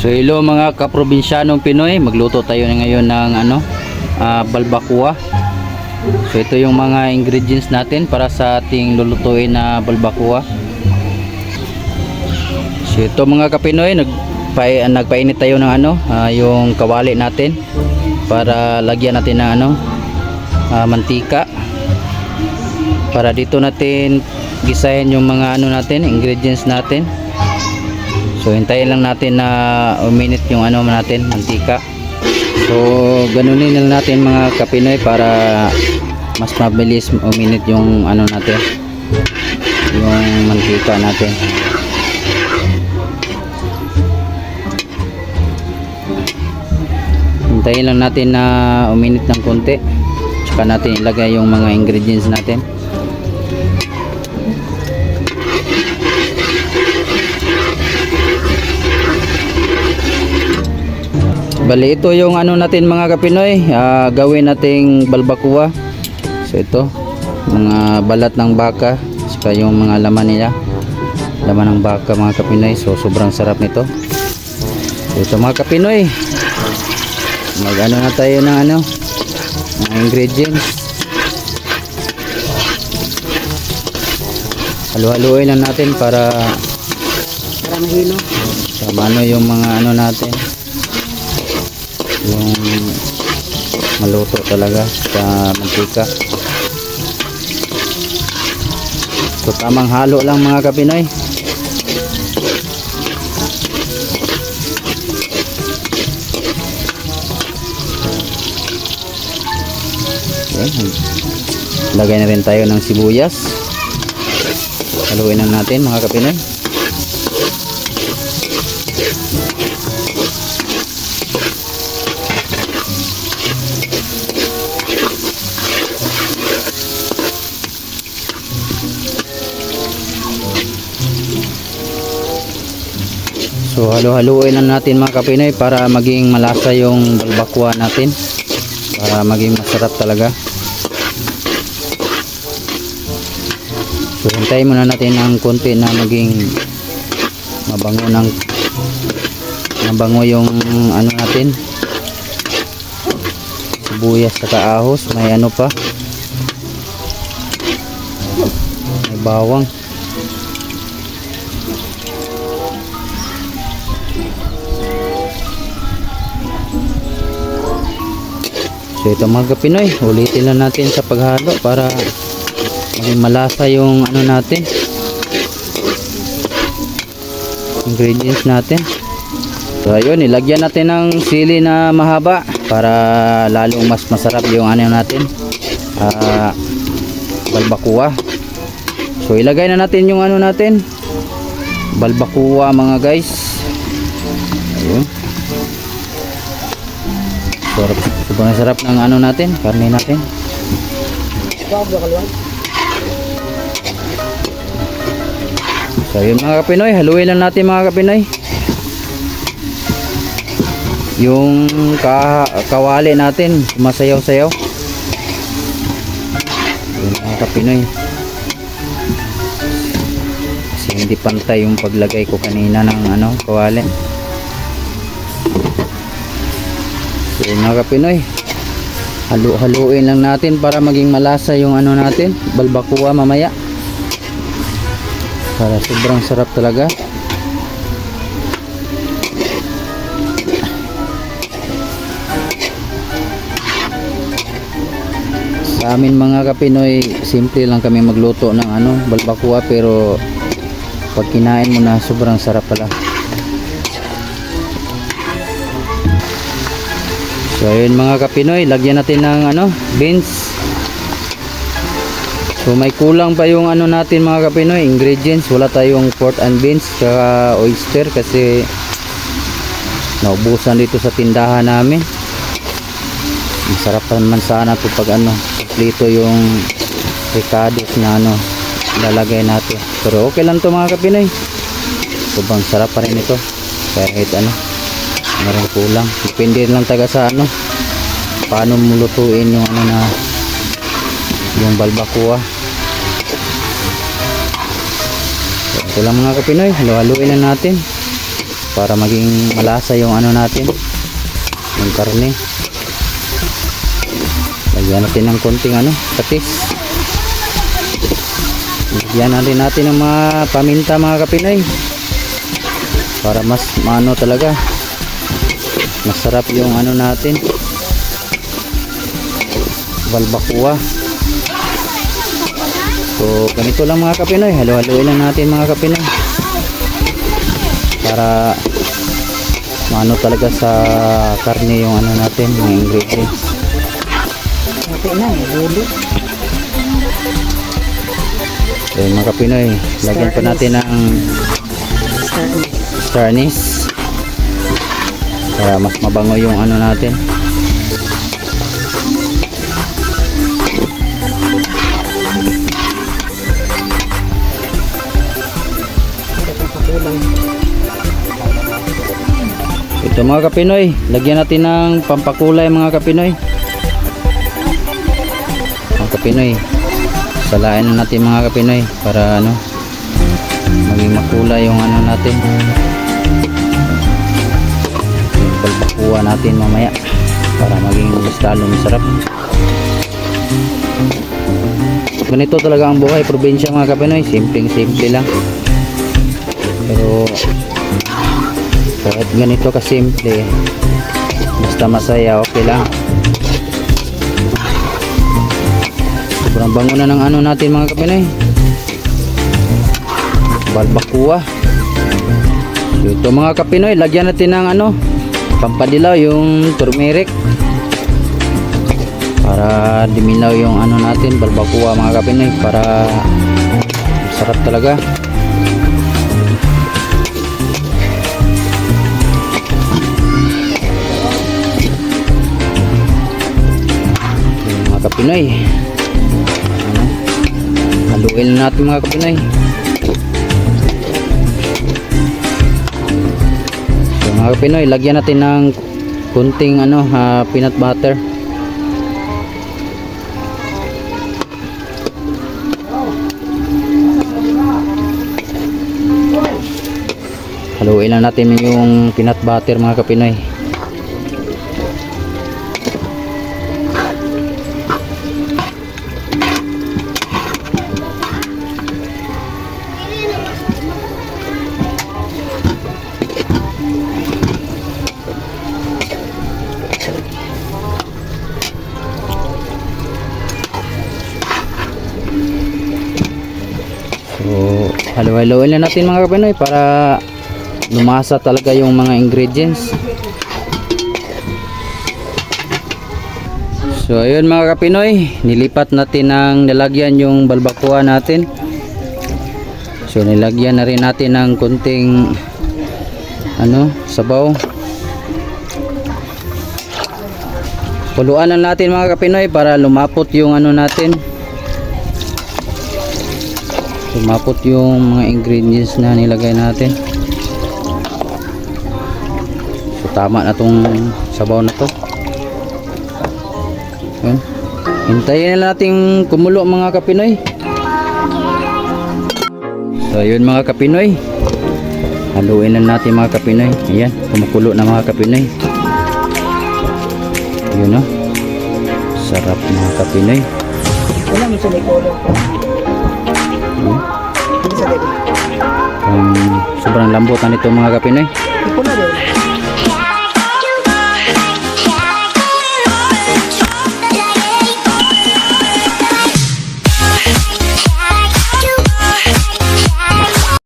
So hello mga kaprobinsyanong Pinoy, magluto tayo ngayon ng balbacoa. So ito yung mga ingredients natin para sa ating lulutuin na balbacoa. So ito mga kapinoy, nagpainit tayo ng yung kawali natin para lagyan natin ng mantika. Para dito natin gisahin yung mga ingredients natin. So hintayin lang natin na uminit yung natin, mantika. So ganunin lang natin mga kapinoy para mas mabilis uminit yung natin, yung mantika natin. Hintayin lang natin na uminit ng konti, tsaka natin ilagay yung mga ingredients natin. Bali ito yung natin mga kapinoy, gawin nating balbacoa. So ito mga balat ng baka, saka yung mga laman nila, laman ng baka mga kapinoy. So sobrang sarap nito. So ito mga kapinoy, mag na tayo ng mga ingredients. Halu-haluin lang natin para mahilo, sama yung mga natin, yung maluto talaga sa mantika. So tamang halo lang mga kapinoy. Okay. Lagay na rin tayo ng sibuyas. Haluin lang natin mga kapinoy. So halo-haluin lang natin mga kapinoy para maging malasa yung balbacoa natin, para maging masarap talaga. So hintayin muna natin ng konti na maging mabango yung natin, sibuyas saka ahos, may pa, may bawang. So ito mga kapinoy, ulitin lang natin sa paghalo para maging malasa yung natin, ingredients natin. So ayun, ilagyan natin ng sili na mahaba para lalong mas masarap yung natin, balbacoa. So ilagay na natin yung natin, balbacoa mga guys. Ayun. Sobrang sarap ng natin, karne natin. So yun mga kapinoy, haluin lang natin mga kapinoy yung kawali natin, sumasayaw-sayaw. Yun mga kapinoy, kasi hindi pantay yung paglagay ko kanina ng kawali. So mga kapinoy, haluin lang natin para maging malasa yung natin, balbacoa mamaya, para sobrang sarap talaga. Sa amin mga kapinoy, simple lang kami magluto ng balbacoa, pero pag kinain mo na, sobrang sarap pala. So ayun mga kapinoy, lagyan natin ng beans. So may kulang pa yung natin mga kapinoy, ingredients. Wala tayong pork and beans saka oyster kasi naubusan dito sa tindahan namin. Masarap naman sana ito pag kompleto yung ricados na lalagay natin. Pero okay lang to mga kapinoy, sobrang sarap pa rin ito kahit meron kulang. Depende lang taga sa paano mulutuin yung yung balbacoa. So, ito lang mga kapinoy, halo-haluin na natin. para maging malasa yung ano natin, yung karne. Lagyan natin ng konting ano, patis. Lagyan natin ng mga paminta mga kapinoy, para mas maano talaga, masarap yung ano natin, balbacoa. So ganito lang mga kapinoy, halo-haloin lang natin mga kapinoy para maano talaga sa karne yung ano natin, yung ingredients. Okay na, gulo. So mga kapinoy, lagyan pa natin ng star anise para mas mabango yung ano natin. Ito mga kapinoy, lagyan natin ng pampakulay mga kapinoy. Mga kapinoy, salain na natin mga kapinoy para ano, maging makulay yung ano natin, yung balbacoa natin mamaya, para maging mas lalo masarap. Ganito talaga ang buhay probinsya mga kapinoy, simple lang, pero kahit ganito kasimple, basta masaya, okay lang. Sobrang bango na ng ano natin mga kapinoy, balbacoa. So, ito mga kapinoy, lagyan natin ng ano, pampadilaw, yung turmeric, para diminaw yung ano natin, balbacoa mga kapinoy, para masarap talaga. Mga kapinoy, ano, haluin na natin mga kapinoy. So mga kapinoy, lagyan natin ng kunting ano, peanut butter. Haluin lang natin yung peanut butter mga kapinoy. So halo-haloin lang natin mga kapinoy para lumasa talaga yung mga ingredients. So ayun mga kapinoy, nilipat natin ng nilagyan yung balbacoa natin. So nilagyan na rin natin ng kunting ano, sabaw. Kuluan lang natin mga kapinoy para lumapot yung ano natin, lumapot yung mga ingredients na nilagay natin. So tama na tong sabaw na to. Yun. Hintayin na natin kumulo mga kapinoy. So yun mga kapinoy, haluin na natin mga kapinoy. Ayan, kumukulo na mga kapinoy. Yun, no? Sarap mga kapinoy. Wala mo sa likolo. Hindi sa likolo. Sobrang lambot na nito mga kapinoy. Ipula daw.